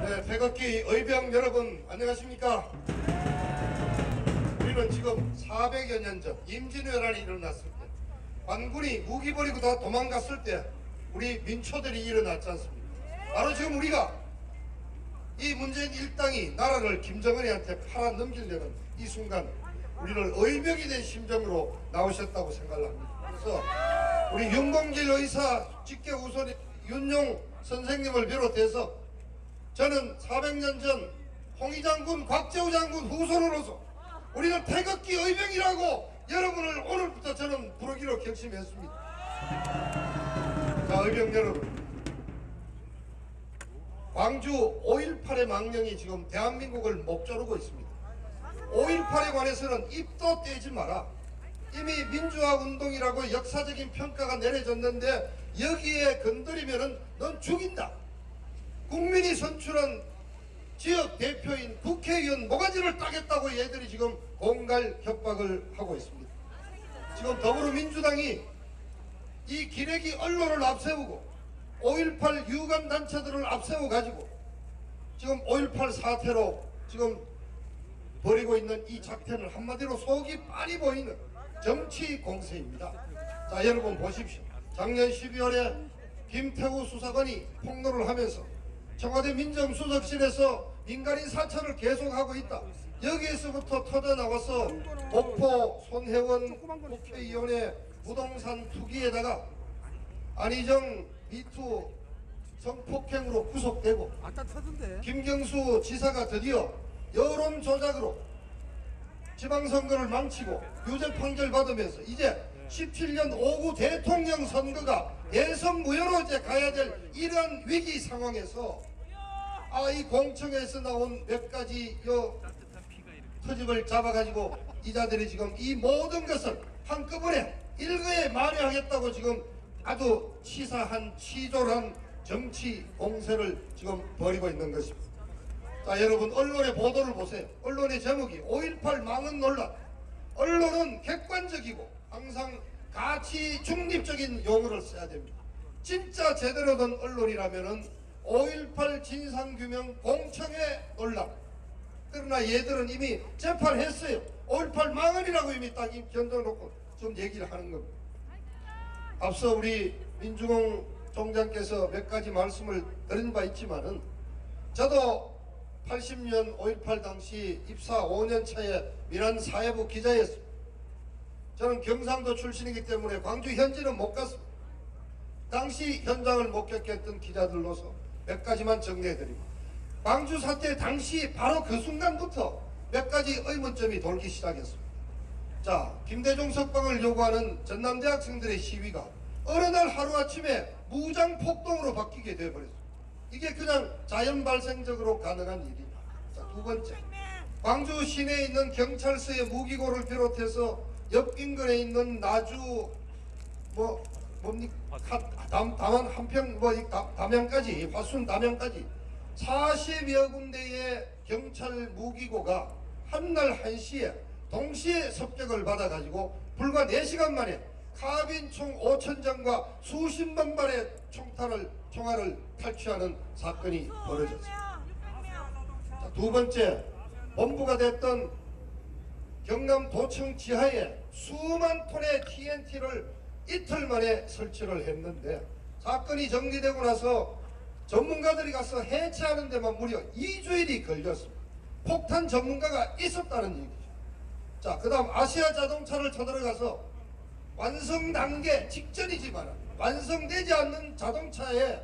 네, 태극기 의병 여러분 안녕하십니까? 우리는 지금 400여 년 전 임진왜란이 일어났을 때 관군이 무기 버리고 다 도망갔을 때 우리 민초들이 일어났지 않습니까? 바로 지금 우리가 이 문재인 일당이 나라를 김정은이한테 팔아 넘기려는 이 순간 우리를 의병이 된 심정으로 나오셨다고 생각을 합니다. 그래서 우리 윤봉길 의사 직계 우선 윤용 선생님을 비롯해서 저는 400년 전 홍위 장군, 곽재우 장군 후손으로서 우리는 태극기 의병이라고 여러분을 오늘부터 저는 부르기로 결심했습니다. 자, 의병 여러분, 광주 5.18의 망령이 지금 대한민국을 목조르고 있습니다. 5.18에 관해서는 입도 떼지 마라. 이미 민주화 운동이라고 역사적인 평가가 내려졌는데 여기에 건드리면은 넌 죽인다. 국민이 선출한 지역 대표인 국회의원 모가지를 따겠다고 얘들이 지금 공갈 협박을 하고 있습니다. 지금 더불어민주당이 이 기레기 언론을 앞세우고 5.18 유감 단체들을 앞세워 가지고 지금 5.18 사태로 지금 벌이고 있는 이 작태는 한마디로 속이 빤히 보이는 정치 공세입니다. 자, 여러분 보십시오. 작년 12월에 김태우 수사관이 폭로를 하면서 청와대 민정수석실에서 민간인 사찰을 계속하고 있다. 여기에서부터 터져나와서 목포 손혜원 국회의원의 부동산 투기에다가 안희정 미투 성폭행으로 구속되고 김경수 지사가 드디어 여론 조작으로 지방선거를 망치고 유죄 판결 받으면서 이제 17년 5구 대통령 선거가 대선 무효로 이제 가야 될 이러한 위기 상황에서 이 공청회에서 나온 몇 가지 터집을 잡아가지고 이자들이 지금 이 모든 것을 한꺼번에 일거에 만회하겠다고 지금 아주 치사한 치졸한 정치 공세를 지금 벌이고 있는 것입니다. 자, 여러분 언론의 보도를 보세요. 언론의 제목이 5.18 망언 논란. 언론은 객관적이고 항상 가치 중립적인 용어를 써야 됩니다. 진짜 제대로 된 언론이라면은 5.18 진상규명 공청회 논란. 그러나 얘들은 이미 재판했어요. 5.18 망언이라고 이미 딱 견뎌놓고 좀 얘기를 하는 겁니다. 앞서 우리 민주공 총장께서 몇 가지 말씀을 드린 바 있지만은 저도 80년 5.18 당시 입사 5년 차에 민한 사회부 기자였습니다. 저는 경상도 출신이기 때문에 광주 현지는 못 갔습니다. 당시 현장을 목격했던 기자들로서 몇 가지만 정리해드리고 광주 사태 당시 바로 그 순간부터 몇 가지 의문점이 돌기 시작했습니다. 자, 김대중 석방을 요구하는 전남대학생들의 시위가 어느 날 하루아침에 무장폭동으로 바뀌게 되어버렸습니다. 이게 그냥 자연 발생적으로 가능한 일이다. 자, 두 번째, 광주 시내에 있는 경찰서의 무기고를 비롯해서 옆 인근에 있는 나주 담원 한평 담양까지 화순 담양까지 40여 군데의 경찰 무기고가 한날 1시에 동시에 섭격을 받아가지고 불과 4시간 만에 카빈총 5,000장과 수십만 발의 총알을 탈취하는 사건이 벌어졌습니다. 자, 두 번째, 본부가 됐던 경남 도청 지하에 수만 톤의 TNT를 이틀 만에 설치를 했는데 사건이 정리되고 나서 전문가들이 가서 해체하는 데만 무려 2주일이 걸렸습니다. 폭탄 전문가가 있었다는 얘기죠. 자, 그 다음 아시아 자동차를 쳐들어가서 완성 단계 직전이지만 완성되지 않는 자동차에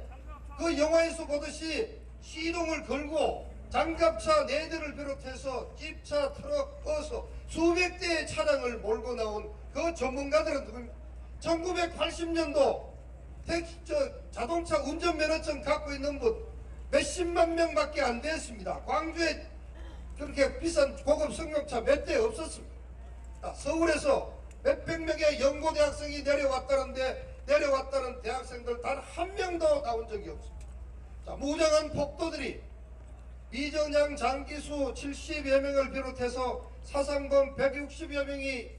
그 영화에서 보듯이 시동을 걸고 장갑차 4대를 비롯해서 집차, 트럭, 버스 수백 대의 차량을 몰고 나온 그 전문가들은 누굽니까? 1980년도 자동차 운전면허증 갖고 있는 분 몇십만 명밖에 안 됐습니다. 광주에 그렇게 비싼 고급 승용차 몇 대 없었습니다. 서울에서 몇백 명의 연고대학생이 내려왔다는데 내려왔다는 대학생들 단 한 명도 나온 적이 없습니다. 자, 무장한 폭도들이 이정양, 장기수 70여 명을 비롯해서 사상범 160여 명이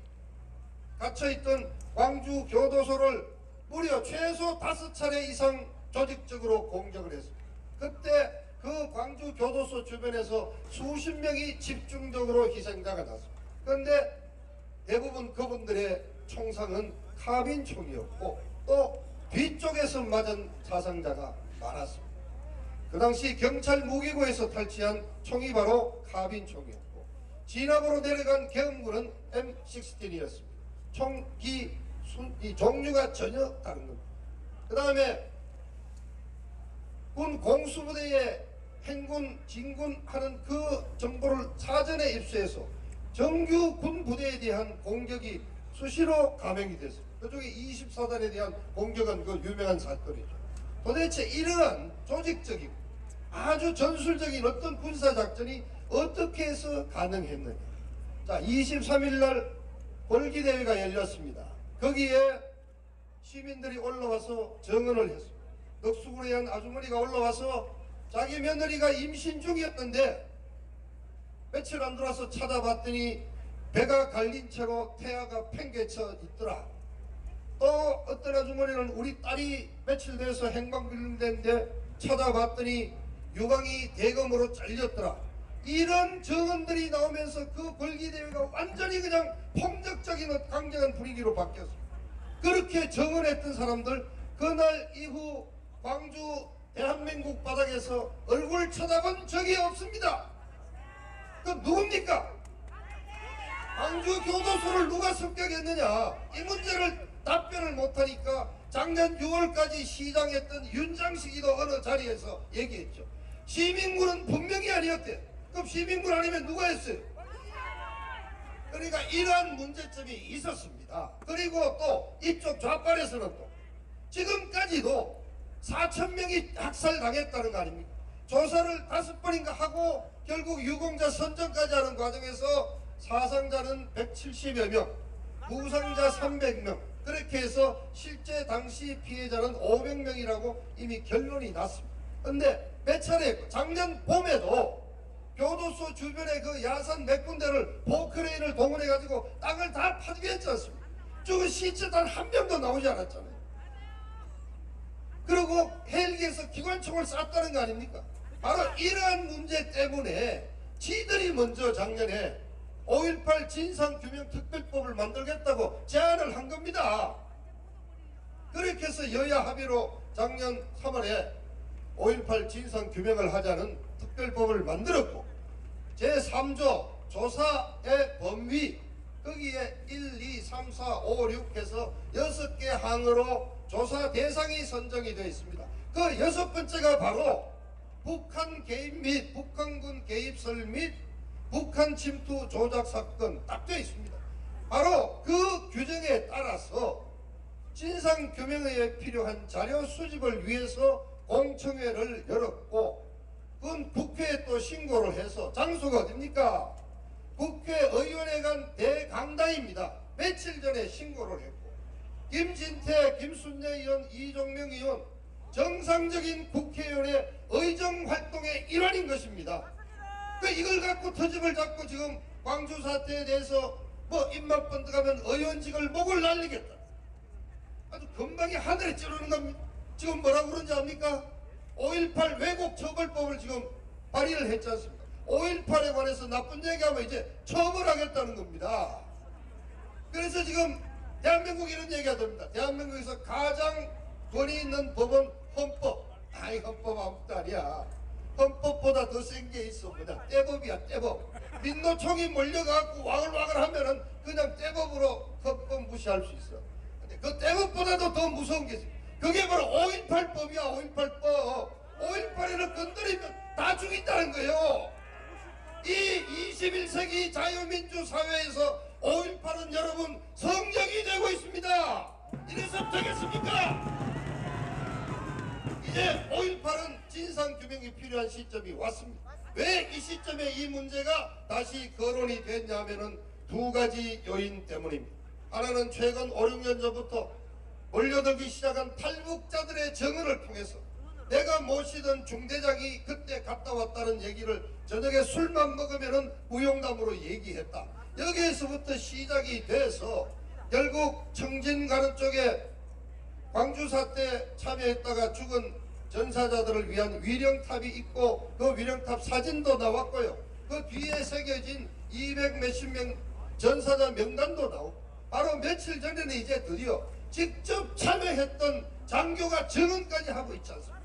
갇혀있던 광주 교도소를 무려 최소 5차례 이상 조직적으로 공격을 했습니다. 그때 그 광주 교도소 주변에서 수십 명이 집중적으로 희생자가 났습니다. 그런데 대부분 그분들의 총상은 카빈 총이었고 또 뒤쪽에서 맞은 사상자가 많았습니다. 그 당시 경찰 무기고에서 탈취한 총이 바로 카빈 총이었고 진압으로 내려간 계엄군은 M16이었습니다. 총기 이 종류가 전혀 다른 겁니다. 그 다음에 군 공수부대에 행군, 진군하는 그 정보를 사전에 입수해서 정규 군 부대에 대한 공격이 수시로 감행이 됐습니다. 그중에 24단에 대한 공격은 그 유명한 사건이죠. 도대체 이러한 조직적이고 아주 전술적인 어떤 군사작전이 어떻게 해서 가능했느냐. 자, 23일 날 벌기대회가 열렸습니다. 거기에 시민들이 올라와서 정언을 했습니다. 넉수군에 한 아주머니가 올라와서 자기 며느리가 임신 중이었는데 며칠 안 들어와서 찾아봤더니 배가 갈린 채로 태아가 팽개쳐 있더라. 또 어떤 아주머니는 우리 딸이 며칠 돼서 행방불명됐는데 찾아봤더니 유방이 대검으로 잘렸더라. 이런 정언들이 나오면서 그 벌기대회가 완전히 그냥 폭력적인 강경한 분위기로 바뀌었습니다. 그렇게 정언했던 사람들 그날 이후 광주 대한민국 바닥에서 얼굴 쳐다본 적이 없습니다. 그 누굽니까? 광주 교도소를 누가 습격했느냐. 이 문제를 답변을 못하니까 작년 6월까지 시장했던 윤장식이도 어느 자리에서 얘기했죠. 시민군은 분명히 아니었대. 그럼 시민군 아니면 누가 했어요? 그러니까 이러한 문제점이 있었습니다. 그리고 또 이쪽 좌빨에서는 또 지금까지도 4,000명이 학살당했다는 거 아닙니까? 조사를 5번인가 하고 결국 유공자 선정까지 하는 과정에서 사상자는 170여 명, 부상자 300명, 그렇게 해서 실제 당시 피해자는 500명이라고 이미 결론이 났습니다. 근데 몇 차례 작년 봄에도 교도소 주변에 그 야산 몇 군데를 포크레인을 동원해 가지고 땅을 다 파괴했지 않습니까? 죽은 시체 단 한 명도 나오지 않았잖아요. 그리고 헬기에서 기관총을 쐈다는 거 아닙니까? 바로 이러한 문제 때문에 지들이 먼저 작년에 5.18 진상규명특별법을 만들겠다고 제안을 한 겁니다. 그렇게 해서 여야 합의로 작년 3월에 5.18 진상규명을 하자는 특별법을 만들었고 제3조 조사의 범위 거기에 1, 2, 3, 4, 5, 6 해서 6개 항으로 조사 대상이 선정이 되어 있습니다. 그 6번째가 바로 북한 개입 및 북한군 개입설 및 북한 침투 조작 사건 딱 되어 있습니다. 바로 그 규정에 따라서 진상규명에 필요한 자료 수집을 위해서 공청회를 열었고 그건 국회에 또 신고를 해서 장소가 어딥니까? 국회의원회관 대강당입니다. 며칠 전에 신고를 했고 김진태, 김순례 의원, 이종명 의원 정상적인 국회의원의 의정활동의 일환인 것입니다. 이걸 갖고 터집을 잡고 지금 광주 사태에 대해서 뭐 입맛 번뜩하면 의원직을 목을 날리겠다. 아주 금방이 하늘에 찌르는 겁니다. 지금 뭐라고 그런지 압니까? 5.18 왜곡 처벌법을 지금 발의를 했지 않습니까? 5.18에 관해서 나쁜 얘기하면 이제 처벌하겠다는 겁니다. 그래서 지금 대한민국 이런 얘기가 됩니다. 대한민국에서 가장 권위 있는 법은 헌법. 아이 헌법 아무것도 아니야. 헌법보다 더 센 게 있어. 그냥 떼법이야 떼법. 민노총이 몰려가고 와글와글 하면은 그냥 떼법으로 헌법 무시할 수 있어. 근데 그 떼법보다도 더 무서운 게 있어. 그게 바로 5.18법이야. 5.18법. 5.18에는 건드리면 다 죽인다는 거예요. 이 21세기 자유민주 사회에서 5.18은 여러분 성적이 되고 있습니다. 이래서 되겠습니까? 이제 5.18은 진상규명이 필요한 시점이 왔습니다. 왜 이 시점에 이 문제가 다시 거론이 됐냐면은 두 가지 요인 때문입니다. 하나는 최근 5, 6년 전부터 몰려들기 시작한 탈북자들의 정언을 통해서 내가 모시던 중대장이 그때 갔다 왔다는 얘기를 저녁에 술만 먹으면은 무용담으로 얘기했다. 여기에서부터 시작이 돼서 결국 청진 가는 쪽에 광주 사태 참여했다가 죽은 전사자들을 위한 위령탑이 있고 그 위령탑 사진도 나왔고요. 그 뒤에 새겨진 200 몇십 명 전사자 명단도 나오고 바로 며칠 전에는 이제 드디어 직접 참여했던 장교가 증언까지 하고 있지 않습니까?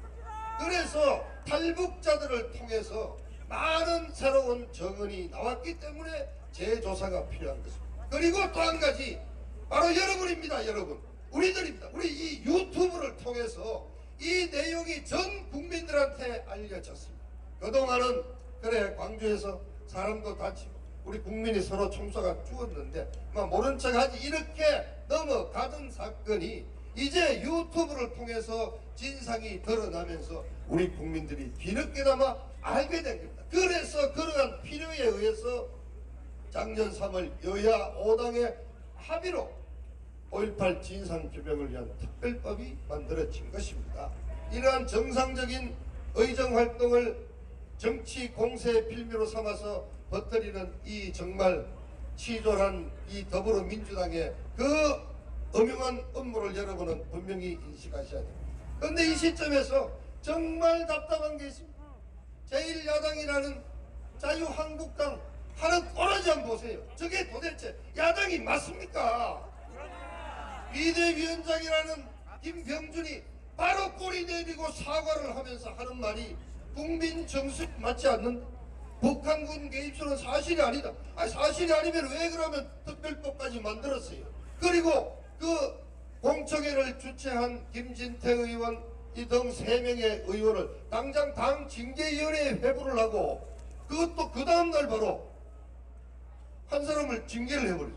그래서 탈북자들을 통해서 많은 새로운 증언이 나왔기 때문에 재조사가 필요한 것입니다. 그리고 또 한 가지 바로 여러분입니다. 여러분 우리들입니다. 우리 이 유튜브를 통해서 이 내용이 전 국민들한테 알려졌습니다. 그동안은 그래 광주에서 사람도 다치고 우리 국민이 서로 총사가 죽었는데 모른 척하지 이렇게 넘어가던 사건이 이제 유튜브를 통해서 진상이 드러나면서 우리 국민들이 뒤늦게나마 알게 된 겁니다. 그래서 그러한 필요에 의해서 작년 3월 여야 5당의 합의로 5.18 진상규명을 위한 특별법이 만들어진 것입니다. 이러한 정상적인 의정활동을 정치 공세의 빌미로 삼아서 버티는 이 정말 치졸한 이 더불어민주당의 그 엄용한 업무를 여러분은 분명히 인식하셔야 됩니다. 그런데 이 시점에서 정말 답답한 게 있습니다. 제1야당이라는 자유한국당 하는 꼬라지 한번 보세요. 저게 도대체 야당이 맞습니까? 비대위원장이라는 김병준이 바로 꼬리 내리고 사과를 하면서 하는 말이 국민 정서에 맞지 않는다. 북한군 개입수는 사실이 아니다. 아니 사실이 아니면 왜 그러면 특별법까지 만들었어요. 그리고 그 공청회를 주최한 김진태 의원 이 등 3명의 의원을 당장 당 징계위원회에 회부를 하고 그것도 그 다음날 바로 한 사람을 징계를 해버렸어요.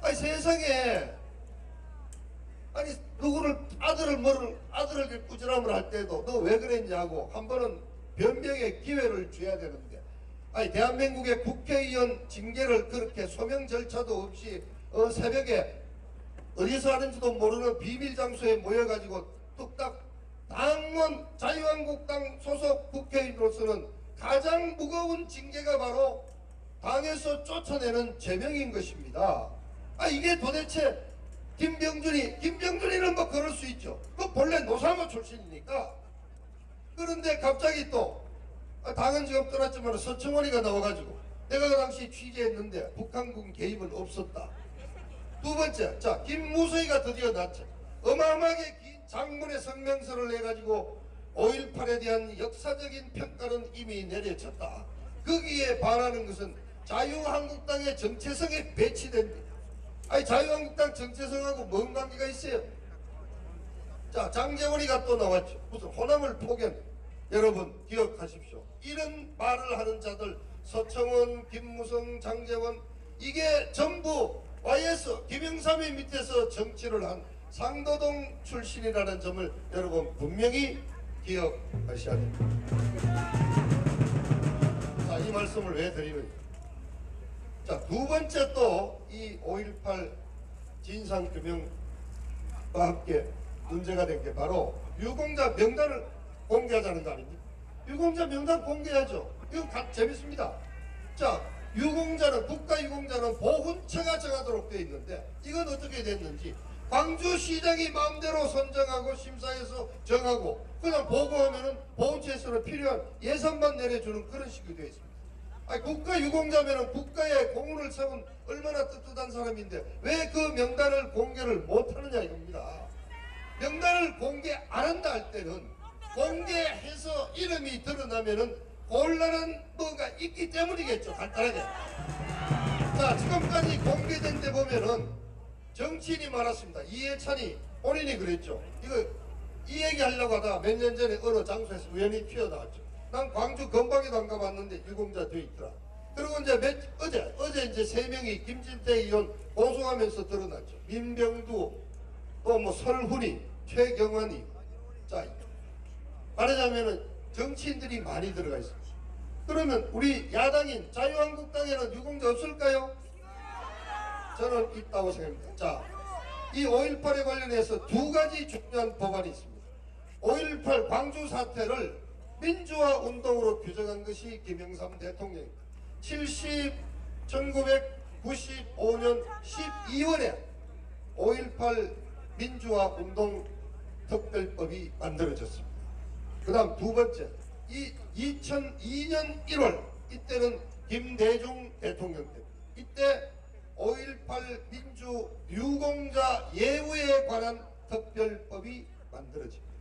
아니 세상에 아니 누구를 아들을 꾸지람을 할 때도 너 왜 그랬냐고 한 번은 변명의 기회를 줘야 되는데 아니 대한민국의 국회의원 징계를 그렇게 소명 절차도 없이 새벽에 어디서 하는지도 모르는 비밀 장소에 모여가지고 뚝딱 당원 자유한국당 소속 국회의원으로서는 가장 무거운 징계가 바로 당에서 쫓아내는 제명인 것입니다. 아 이게 도대체 김병준이는 뭐 그럴 수 있죠. 그 본래 노사모 출신이니까. 그런데 갑자기 또 당은 지금 떠났지만 서청원이가 나와가지고 내가 그 당시 취재했는데 북한군 개입은 없었다. 두 번째, 자 김무성이가 드디어 났죠. 어마어마하게 긴 장문의 성명서를 내가지고 5.18에 대한 역사적인 평가는 이미 내려졌다. 거기에 반하는 것은 자유한국당의 정체성에 배치됩니다. 아니 자유한국당 정체성하고 뭔 관계가 있어요? 자 장재원이가 또 나왔죠. 무슨 호남을 포기한 여러분 기억하십시오. 이런 말을 하는 자들 서청원, 김무성, 장재원 이게 전부 YS 김영삼의 밑에서 정치를 한 상도동 출신이라는 점을 여러분 분명히 기억하셔야 됩니다. 자, 이 말씀을 왜 드리느냐. 자, 두 번째 또 이 5.18 진상규명과 함께 문제가 된 게 바로 유공자 명단을 공개하자는 거 아닙니까? 유공자 명단 공개하죠. 이건 재밌습니다. 자, 유공자는 국가유공자는 보훈처가 정하도록 되어 있는데 이건 어떻게 됐는지 광주시장이 마음대로 선정하고 심사해서 정하고 그냥 보고하면은 보훈처에서는 필요한 예산만 내려주는 그런 식으로 되어 있습니다. 아니 국가유공자면은 국가에 공훈을 세운 얼마나 떳떳한 사람인데 왜 그 명단을 공개를 못하느냐 이겁니다. 명단을 공개 안 한다 할 때는 공개해서 이름이 드러나면은 곤란한 뭐가 있기 때문이겠죠. 간단하게. 자 지금까지 공개된 데 보면은 정치인이 많았습니다. 이해찬이 본인이 그랬죠. 이 얘기 하려고 하다가 몇 년 전에 어느 장소에서 우연히 튀어나왔죠. 난 광주 건방에도 안 가봤는데 유공자 돼 있더라. 그리고 이제 어제 이제 3명이 김진태 의원 고소하면서 드러났죠. 민병두 또 뭐 설훈이 최경환이 자 말하자면은 정치인들이 많이 들어가 있습니다. 그러면 우리 야당인 자유한국당에는 유공자 없을까요? 저는 있다고 생각합니다. 자, 이 5.18에 관련해서 두 가지 중요한 법안이 있습니다. 5.18 광주 사태를 민주화 운동으로 규정한 것이 김영삼 대통령입니다. 1995년 12월에 5.18 민주화 운동 특별법이 만들어졌습니다. 그다음 두 번째, 이 2002년 1월 이때는 김대중 대통령 때 이때 5.18 민주 유공자 예우에 관한 특별법이 만들어집니다.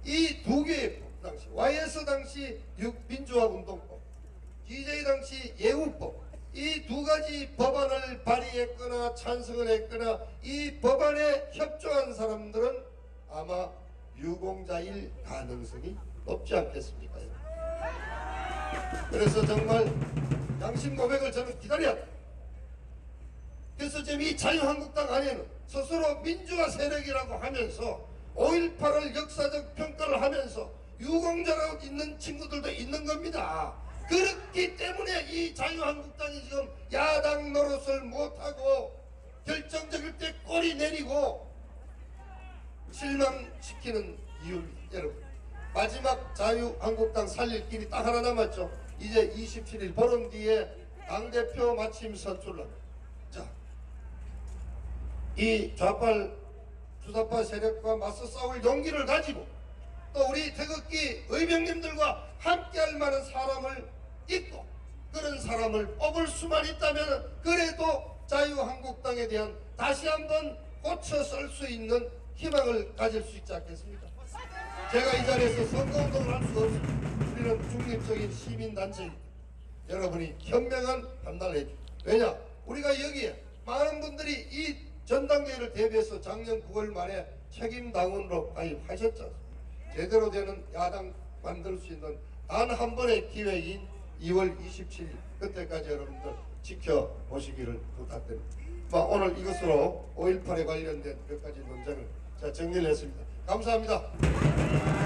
이 두 개의 법 당시 YS 당시 민주화운동법, DJ 당시 예우법, 이 두 가지 법안을 발의했거나 찬성을 했거나 이 법안에 협조한 사람들은 아마 유공자일 가능성이 높지 않겠습니까? 그래서 정말 양심 고백을 저는 기다려야 돼. 그래서 지금 이 자유한국당 안에는 스스로 민주화 세력이라고 하면서 5.18을 역사적 평가를 하면서 유공자라고 있는 친구들도 있는 겁니다. 그렇기 때문에 이 자유한국당이 지금 야당 노릇을 못하고 결정적일 때 꼬리 내리고 실망시키는 이유입니다. 여러분, 마지막 자유한국당 살릴 길이 딱 하나 남았죠. 이제 27일 보름 뒤에 당대표 마침 선출합니다. 자, 이 좌빨 주사파 세력과 맞서 싸울 용기를 가지고 또 우리 태극기 의병님들과 함께할 만한 사람을 있고 그런 사람을 뽑을 수만 있다면 그래도 자유한국당에 대한 다시 한번 고쳐 쓸 수 있는 희망을 가질 수 있지 않겠습니까? 제가 이 자리에서 선거운동을 할 수 없습니다. 우리는 중립적인 시민단체입니다. 여러분이 현명한 판단을 해주십시오. 왜냐? 우리가 여기에 많은 분들이 이 전당대회를 대비해서 작년 9월 말에 책임당원으로 가입하셨죠. 제대로 되는 야당 만들 수 있는 단 한 번의 기회인 2월 27일 그때까지 여러분들 지켜보시기를 부탁드립니다. 오늘 이것으로 5.18에 관련된 몇 가지 논쟁을 정리를 했습니다. 감사합니다.